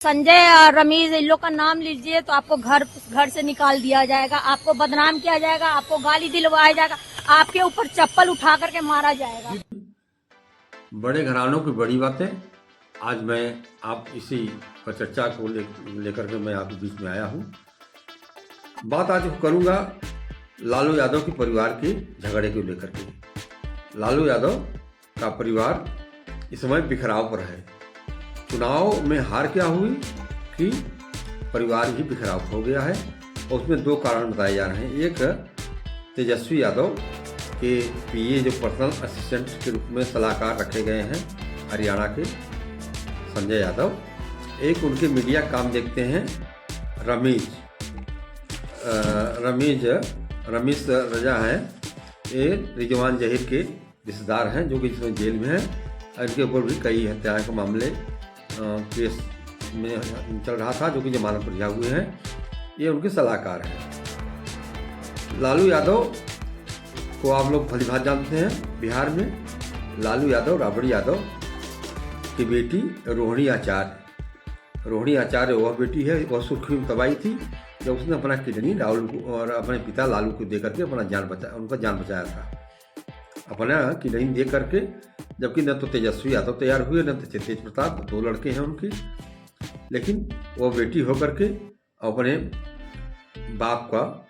संजय और रमीज इन लोग का नाम लीजिए तो आपको घर से निकाल दिया जाएगा, आपको बदनाम किया जाएगा, आपको गाली दिलवाया जाएगा, आपके ऊपर चप्पल उठा करके मारा जाएगा। बड़े घरानों की बड़ी बातें आज मैं आप इसी पर चर्चा को लेकर के मैं आपके बीच में आया हूँ। बात आज करूँगा लालू यादव के परिवार के झगड़े को लेकर के। लालू यादव का परिवार इस समय बिखराव पर है। चुनाव में हार क्या हुई कि परिवार ही बिखराव हो गया है और उसमें दो कारण बताए जा रहे हैं। एक, तेजस्वी यादव के पीए जो पर्सनल असिस्टेंट के रूप में सलाहकार रखे गए हैं हरियाणा के संजय यादव। एक उनके मीडिया काम देखते हैं रमीज रजा हैं। ये रिजवान जहीर के रिश्तेदार हैं जो कि इसमें जेल में हैं। इनके ऊपर भी कई हत्या के मामले केस में चल रहा था जो कि जमानत पर रिहा हुए हैं। ये उनके सलाहकार हैं। लालू यादव को आप लोग भली भांति जानते हैं। बिहार में लालू यादव राबड़ी यादव की बेटी रोहिणी आचार्य वह बेटी है। वह सुर्खी में तबाही थी जब उसने अपना किडनी राहुल को और अपने पिता लालू को दे करके उनका जान बचाया था। अपना किडनी दे करके, जबकि न तो तेजस्वी यादव तैयार हुए न तो तेज प्रताप, दो लड़के हैं उनके, लेकिन वो बेटी होकर के अपने बाप का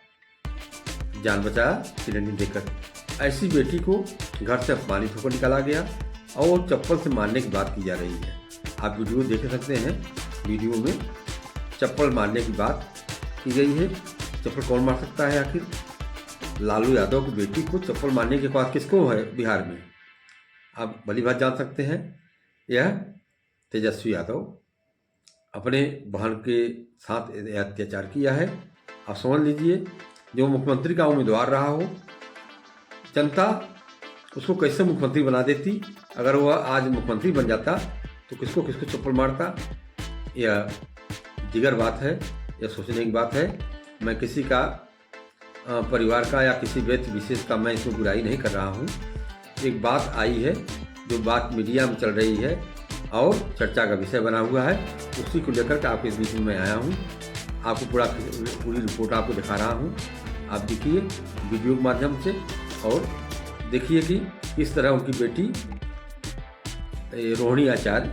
जान बचाया किडनी देकर। ऐसी बेटी को घर से अपमानित होकर निकाला गया और चप्पल से मारने की बात की जा रही है। आप वीडियो देख सकते हैं। वीडियो में चप्पल मारने की बात की गई है। चप्पल कौन मार सकता है आखिर? लालू यादव की बेटी को चप्पल मारने के बाद किसको है बिहार में? आप भली बात जान सकते हैं। यह तेजस्वी यादव अपने बहन के साथ अत्याचार किया है। आप समझ लीजिए, जो मुख्यमंत्री का उम्मीदवार रहा हो, जनता उसको कैसे मुख्यमंत्री बना देती। अगर वह आज मुख्यमंत्री बन जाता तो किसको किसको चप्पल मारता। यह दिगर बात है, यह सोचने की बात है। मैं किसी का परिवार का या किसी व्यक्ति विशेष का मैं इसमें बुराई नहीं कर रहा हूँ। एक बात आई है जो बात मीडिया में चल रही है और चर्चा का विषय बना हुआ है, उसी को लेकर के आपके बीच में मैं आया हूँ। आपको पूरी रिपोर्ट आपको दिखा रहा हूँ। आप देखिए वीडियो के माध्यम से और देखिए कि किस तरह उनकी बेटी रोहिणी आचार्य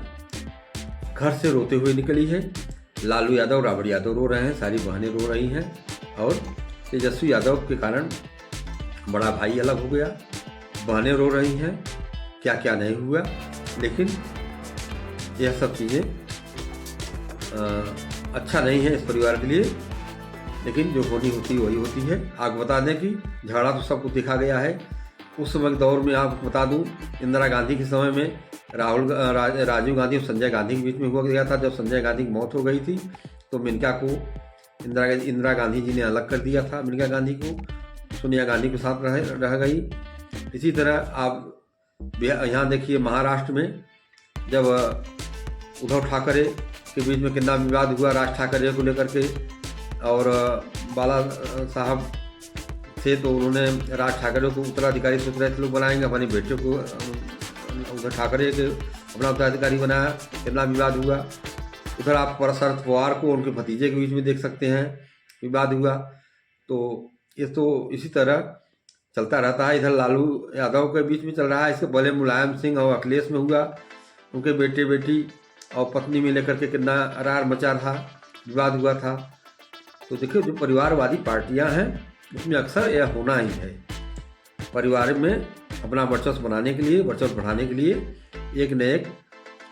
घर से रोते हुए निकली है। लालू यादव राबड़ी यादव रो रहे हैं, सारी बहनें रो रही हैं और तेजस्वी यादव के कारण बड़ा भाई अलग हो गया, बहनें रो रही हैं। क्या क्या नहीं हुआ, लेकिन यह सब चीज़ें अच्छा नहीं है इस परिवार के लिए। लेकिन जो होनी होती है वही होती है। आपको बता दें कि झगड़ा तो सबको देखा गया है। उस समय के दौर में आपको बता दूं, इंदिरा गांधी के समय में राजीव गांधी और संजय गांधी के बीच में हुआ गया था। जब संजय गांधी की मौत हो गई थी तो मेनका को इंदिरा गांधी जी ने अलग कर दिया था। मेनका गांधी को सोनिया गांधी के साथ रह गई। इसी तरह आप यहाँ देखिए, महाराष्ट्र में जब उद्धव ठाकरे के बीच में कितना विवाद हुआ राज ठाकरे को लेकर के, और बाला साहब थे तो उन्होंने राज ठाकरे को उत्तराधिकारी सोच रहे थे लोग बनाएंगे, अपने बेटे को उद्धव ठाकरे के अपना उत्तराधिकारी बनाया। कितना विवाद हुआ। उधर आप शरद पवार को उनके भतीजे के बीच में देख सकते हैं विवाद हुआ। तो ये तो इसी तरह चलता रहता है। इधर लालू यादव के बीच में चल रहा है। इसके पहले मुलायम सिंह और अखिलेश में हुआ, उनके बेटे बेटी और पत्नी में लेकर के कितना अरार मचा था, विवाद हुआ था। तो देखिए, जो परिवारवादी पार्टियां हैं उसमें अक्सर यह होना ही है। परिवार में अपना वर्चस्व बनाने के लिए, वर्चस्व बढ़ाने के लिए एक न एक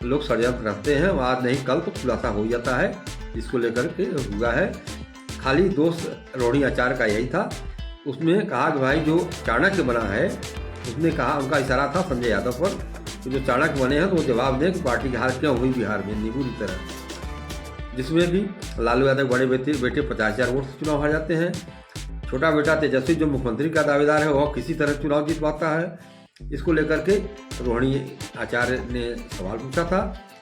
लोग षड्यंत्र रखते हैं। आज नहीं कल तो खुलासा हो जाता है। इसको लेकर के हुआ है। खाली दोष रोहिणी आचार्य का यही था। उसने कहा कि भाई जो चाणक्य बना है, उसने कहा, उनका इशारा था संजय यादव पर, तो जो चाणक्य बने हैं तो वो जवाब दें कि पार्टी की हार क्यों हुई बिहार में नींबू की तरह। जिसमें भी लालू यादव बड़े बेटे 50,000 वोट से चुनाव हार जाते हैं। छोटा बेटा तेजस्वी जो मुख्यमंत्री का दावेदार है वह किसी तरह चुनाव जीत पाता है। इसको लेकर के रोहिणी आचार्य ने सवाल पूछा था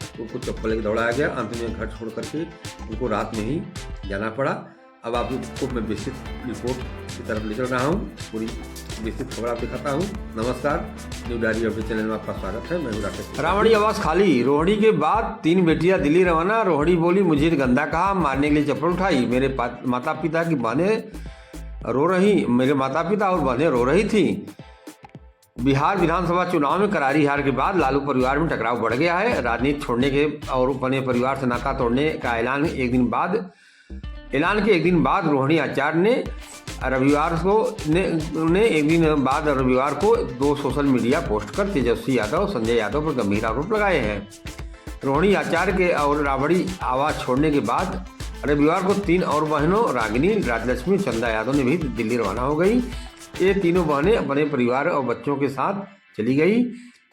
तो उनको चप्पल लेकर दौड़ाया गया। अंत में घर छोड़ करके उनको रात में ही जाना पड़ा। अब आपको मैं विस्तृत रिपोर्ट की तरफ ले चल रहा हूँ। पूरी विस्तृत खबर आप दिखाता हूँ। नमस्कार, न्यू डायरी अपडेट चैनल में आपका स्वागत है। मैं हूँ राकेश। रावड़ी आवाज खाली। रोहिणी के बाद 3 बेटियां दिल्ली रवाना। रोहिणी बोली मुझे गंदा कहा, मारने के लिए चप्पल उठाई। मेरे माता पिता की बहनें रो रही, मेरे माता पिता और बहनें रो रही थी। बिहार विधानसभा चुनाव में करारी हार के बाद लालू परिवार में टकराव बढ़ गया है। राजनीति छोड़ने के और अपने परिवार से नाता तोड़ने का ऐलान के एक दिन बाद रोहिणी आचार्य ने रविवार को 2 सोशल मीडिया पोस्ट कर तेजस्वी यादव और संजय यादव पर गंभीर आरोप लगाए हैं। रोहिणी आचार्य के और राबड़ी आवाज छोड़ने के बाद रविवार को 3 और बहनों रागिनी, राजलक्ष्मी, चंदा यादव ने भी दिल्ली रवाना हो गई। ये तीनों बहनें अपने परिवार और बच्चों के साथ चली गई।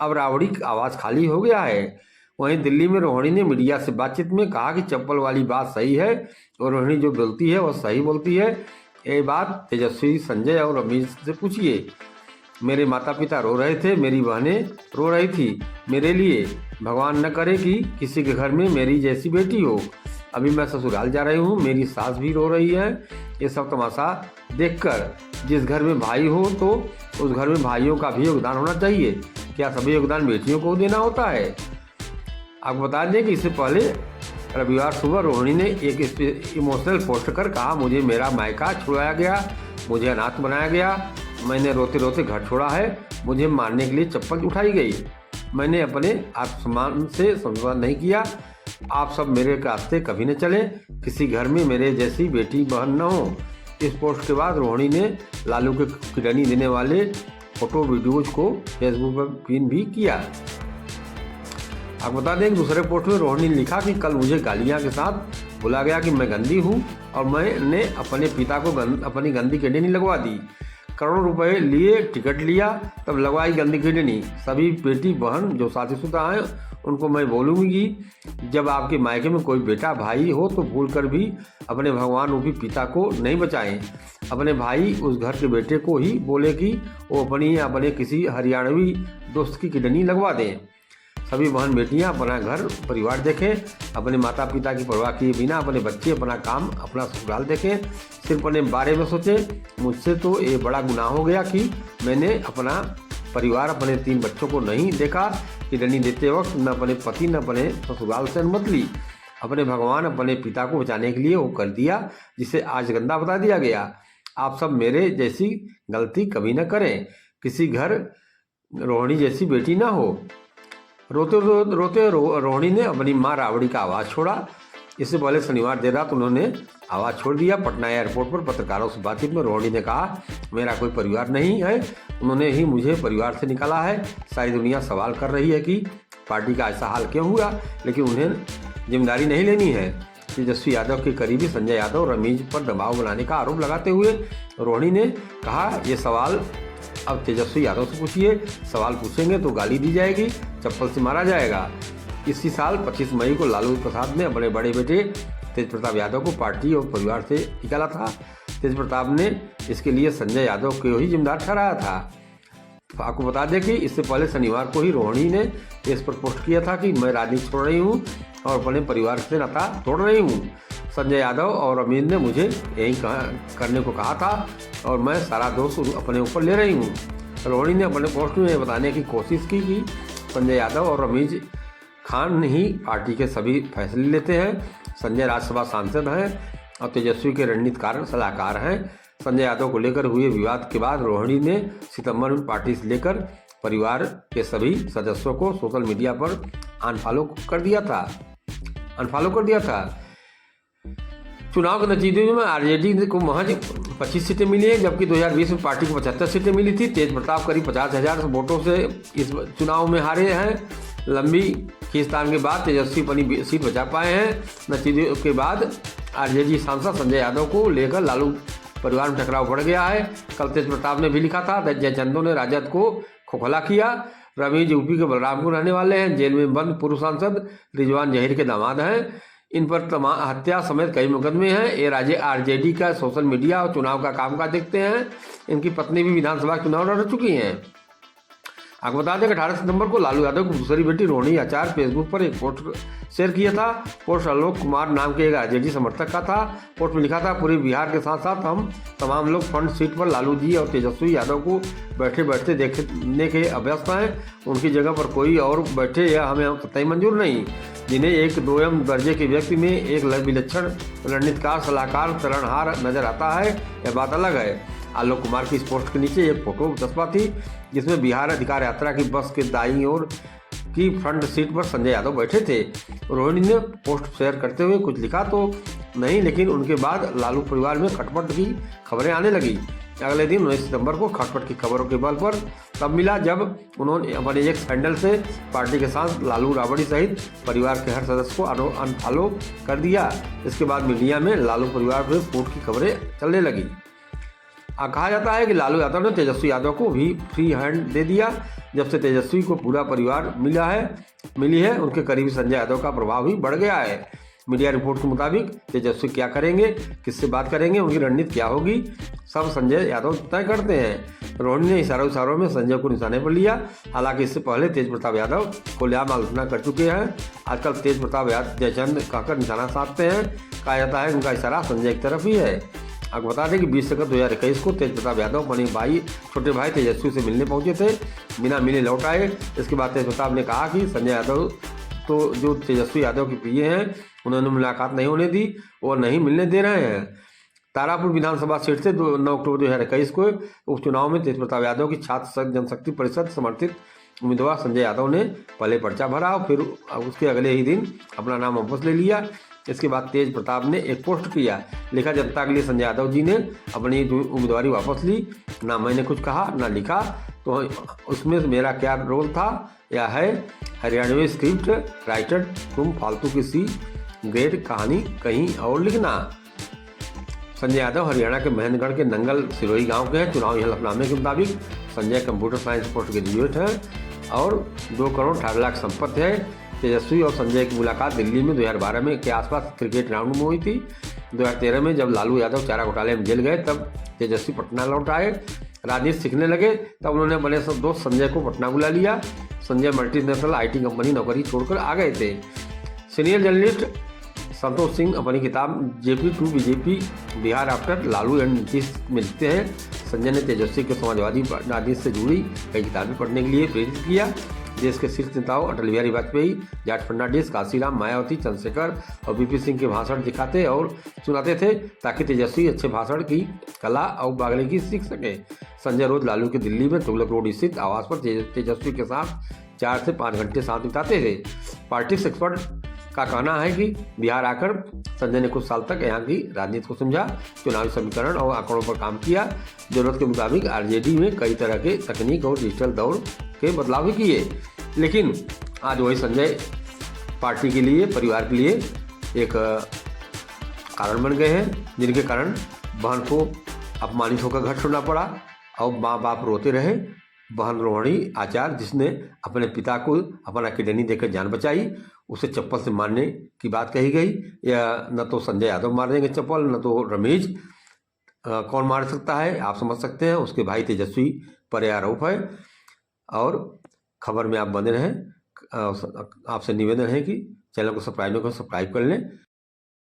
अब राबड़ी की आवाज़ खाली हो गया है। वहीं दिल्ली में रोहिणी ने मीडिया से बातचीत में कहा कि चप्पल वाली बात सही है और रोहिणी जो बोलती है वह सही बोलती है। ये बात तेजस्वी, संजय और रमेश से पूछिए। मेरे माता पिता रो रहे थे, मेरी बहनें रो रही थी मेरे लिए। भगवान न करे कि किसी के घर में मेरी जैसी बेटी हो। अभी मैं ससुराल जा रही हूँ, मेरी सास भी रो रही है। ये सब तमाशा देखकर जिस घर में भाई हो तो उस घर में भाइयों का भी योगदान होना चाहिए। क्या सभी योगदान बेटियों को देना होता है? आपको बता दें कि इससे पहले रविवार सुबह रोहिणी ने एक इमोशनल पोस्ट कर कहा, मुझे मेरा मायका छुड़ाया गया, मुझे अनाथ बनाया गया, मैंने रोते रोते घर छोड़ा है, मुझे मारने के लिए चप्पल उठाई गई, मैंने अपने आत्मसम्मान से समझौता नहीं किया। आप सब मेरे रास्ते कभी न चले, किसी घर में मेरे जैसी बेटी बहन न हो। इस पोस्ट के बाद रोहिणी ने लालू के किडनी देने वाले फोटो वीडियोज को फेसबुक पर पिन भी किया। आपको बता दें दूसरे पोस्ट में रोहिणी ने लिखा कि कल मुझे गालियां के साथ बोला गया कि मैं गंदी हूं और मैंने अपने पिता को अपनी गंदी किडनी लगवा दी। करोड़ों रुपए लिए टिकट लिया, तब लगवाई गंदी किडनी। सभी बेटी बहन जो शादीशुदा हैं उनको मैं बोलूँगी, जब आपके मायके में कोई बेटा भाई हो तो भूल कर भी अपने भगवान रूपी पिता को नहीं बचाएं। अपने भाई उस घर के बेटे को ही बोले कि वो अपने किसी हरियाणवी दोस्त की किडनी लगवा दें। सभी बहन बेटियां अपना घर परिवार देखें, अपने माता पिता की परवाह किए बिना अपने बच्चे अपना काम अपना ससुराल देखें, सिर्फ अपने बारे में सोचें। मुझसे तो ये बड़ा गुनाह हो गया कि मैंने अपना परिवार, अपने 3 बच्चों को नहीं देखा। किडनी देते वक्त न अपने पति न अपने ससुराल से अनुमति ली। अपने भगवान अपने पिता को बचाने के लिए वो कर दिया जिसे आज गंदा बता दिया गया। आप सब मेरे जैसी गलती कभी न करें, किसी घर रोहिणी जैसी बेटी ना हो। रोते रोहिणी ने अपनी मां राबड़ी का आवाज़ छोड़ा। इससे पहले शनिवार देर रात उन्होंने आवाज़ छोड़ दिया। पटना एयरपोर्ट पर पत्रकारों से बातचीत में रोहिणी ने कहा, मेरा कोई परिवार नहीं है, उन्होंने ही मुझे परिवार से निकाला है। सारी दुनिया सवाल कर रही है कि पार्टी का ऐसा हाल क्यों हुआ, लेकिन उन्हें जिम्मेदारी नहीं लेनी है। तेजस्वी यादव के करीबी संजय यादव और रमेश पर दबाव बनाने का आरोप लगाते हुए रोहिणी ने कहा, ये सवाल अब तेजस्वी यादव से पूछिए, सवाल पूछेंगे तो गाली दी जाएगी, चप्पल से मारा जाएगा। इसी साल 25 मई को लालू प्रसाद ने अपने बड़े बेटे तेज प्रताप यादव को पार्टी और परिवार से निकाला था। तेज प्रताप ने इसके लिए संजय यादव को ही जिम्मेदार ठहराया था। आपको बता दें कि इससे पहले शनिवार को ही रोहिणी ने इस पर पोस्ट किया था कि मैं राजनीति छोड़ रही हूँ और अपने परिवार से नाता तोड़ रही हूँ। संजय यादव और अमीर ने मुझे यही करने को कहा था और मैं सारा दोष अपने ऊपर ले रही हूँ। रोहिणी ने अपने पोस्ट में बताने की कोशिश की कि संजय यादव और रमीज खान ही पार्टी के सभी फैसले लेते हैं। संजय राज्यसभा सांसद हैं और तेजस्वी के रणनीतिकार सलाहकार हैं। संजय यादव को लेकर हुए विवाद के बाद रोहिणी ने सितंबर में पार्टी से लेकर परिवार के सभी सदस्यों को सोशल मीडिया पर अनफॉलो कर दिया था। चुनाव के नतीजे में आरजेडी को महज 25 सीटें मिली हैं, जबकि 2020 में पार्टी को 75 सीटें मिली थी। तेज प्रताप करीब 50,000 वोटों से इस चुनाव में हारे हैं। लंबी खींचतान के बाद तेजस्वी अपनी सीट बचा पाए हैं। नतीजों के बाद आरजेडी सांसद संजय यादव को लेकर लालू परिवार में टकराव बढ़ गया है। कल तेज प्रताप ने भी लिखा था, जयचंदों ने राजद को खोखला किया। रमीज यूपी के बलरामपुर रहने वाले हैं। जेल में बंद पूर्व सांसद रिजवान जहीर के दामाद हैं। इन पर हत्या समेत कई मुकदमे हैं। ये राज्य आरजेडी का सोशल मीडिया और चुनाव का कामकाज देखते हैं। इनकी पत्नी भी विधानसभा चुनाव लड़ चुकी हैं। आपको बता दें कि 18 सितंबर को लालू यादव की दूसरी बेटी रोहिणी आचार्य फेसबुक पर एक पोस्ट शेयर किया था। पोस्ट आलोक कुमार नाम के एक आरजेडी समर्थक का था। पोस्ट में लिखा था, पूरे बिहार के साथ साथ हम तमाम लोग फ्रंट सीट पर लालू जी और तेजस्वी यादव को बैठे बैठते देखने के अभ्यस्त हैं। उनकी जगह पर कोई और बैठे यह हमें कतई मंजूर नहीं। जिन्हें एक दोयम दर्जे के व्यक्ति में एक विलक्षण रणनीतिकार सलाहकार तारणहार नजर आता है, यह बात अलग है। आलोक कुमार की इस पोस्ट के नीचे एक फोटो चस्पा थी जिसमें बिहार अधिकार यात्रा की बस के दाईं ओर की फ्रंट सीट पर संजय यादव बैठे थे। रोहिणी ने पोस्ट शेयर करते हुए कुछ लिखा तो नहीं, लेकिन उनके बाद लालू परिवार में खटपट की खबरें आने लगी। अगले दिन 19 सितंबर को खटपट की खबरों के बल पर तब मिला जब उन्होंने अपने एक हैंडल से पार्टी के साथ लालू राबड़ी सहित परिवार के हर सदस्य को अनफॉलो कर दिया। इसके बाद मीडिया में लालू परिवार पर फूट की खबरें चलने लगी। कहा जाता है कि लालू यादव ने तेजस्वी यादव को भी फ्री हैंड दे दिया। जब से तेजस्वी को पूरा परिवार मिली है उनके करीबी संजय यादव का प्रभाव भी बढ़ गया है। मीडिया रिपोर्ट के मुताबिक तेजस्वी क्या करेंगे, किससे बात करेंगे, उनकी रणनीति क्या होगी, सब संजय यादव तय करते हैं। रोहिणी ने इशारों में संजय को निशाने पर लिया। हालांकि इससे पहले तेज प्रताप यादव खुलेआम आलोचना कर चुके हैं। आजकल तेज प्रताप यादव जयचंद कहकर निशाना साधते हैं। कहा जाता है उनका इशारा संजय की तरफ ही है। आपको बता दें कि 20 अगस्त 2021 को तेज प्रताप यादव अपने छोटे भाई तेजस्वी से मिलने पहुंचे थे, बिना मिले लौट आए। इसके बाद तेज प्रताप ने कहा कि संजय यादव तो जो तेजस्वी यादव के प्रिय हैं उन्होंने मुलाकात नहीं होने दी और नहीं मिलने दे रहे हैं। तारापुर विधानसभा सीट से 9 अक्टूबर 2021 को उपचुनाव में तेज प्रताप यादव की छात्र जनशक्ति परिषद समर्थित उम्मीदवार संजय यादव ने पहले पर्चा भरा और फिर उसके अगले ही दिन अपना नाम वापस ले लिया। इसके बाद तेज प्रताप ने एक पोस्ट किया, लिखा, जनता के लिए संजय यादव जी ने अपनी उम्मीदवारी वापस ली। ना मैंने कुछ कहा ना लिखा, तो उसमें मेरा क्या रोल था या है। हरियाणवी स्क्रिप्ट राइटर, तुम फालतू किसी ग्रेट कहानी कहीं और लिखना। संजय यादव हरियाणा के महेंद्रगढ़ के नंगल सिरोही गांव के हैं। चुनावी हलफनामे के मुताबिक Sanjay computer science post graduate हैं और 2 करोड़ 18 लाख संपत्ति है। तेजस्वी और संजय की मुलाकात दिल्ली में 2012 में के आसपास क्रिकेट ग्राउंड में हुई थी। 2013 में जब लालू यादव चारा घोटाले में जेल गए तब तेजस्वी पटना लौट आए। राजनीति सीखने लगे तब उन्होंने अपने दोस्त संजय को पटना बुला लिया। संजय मल्टीनेशनल IT कंपनी नौकरी छोड़कर आ गए थे। सीनियर जर्नलिस्ट संतोष सिंह अपनी किताब JP to BJP Bihar after Lalu and Nitish में लिखते हैं, संजय ने तेजस्वी के समाजवादी राजनीति से जुड़ी कई किताबें पढ़ने के लिए प्रेरित किया। देश के शीर्ष नेताओं अटल बिहारी वाजपेयी, जॉर्ज फर्नांडिस, काशीराम, मायावती, चंद्रशेखर और VP सिंह के भाषण दिखाते और सुनाते थे ताकि तेजस्वी अच्छे भाषण की कला और बागले सीख सके। संजय रोज लालू के दिल्ली में तुगलक रोड स्थित आवास पर तेजस्वी के साथ 4 से 5 घंटे साथ बिताते थे। पॉलिटिक्स एक्सपर्ट का कहना है कि बिहार आकर संजय ने कुछ साल तक यहाँ की राजनीति को समझा, चुनावी समीकरण और आंकड़ों पर काम किया। जरूरत के मुताबिक RJD में कई तरह के तकनीक और डिजिटल दौर के बदलाव भी किए। लेकिन आज वही संजय पार्टी के लिए, परिवार के लिए एक कारण बन गए हैं, जिनके कारण बहन को अपमानित होकर घर छोड़ना पड़ा और माँ बाप रोते रहे। बहन रोहिणी आचार्य, जिसने अपने पिता को अपना किडनी देकर जान बचाई, उसे चप्पल से मारने की बात कही गई। या न तो संजय यादव मार देंगे चप्पल, न तो रमेश, कौन मार सकता है आप समझ सकते हैं। उसके भाई तेजस्वी पर आरोप है। और खबर में आप बने रहें। आपसे निवेदन है कि चैनल को सब्सक्राइब कर लें।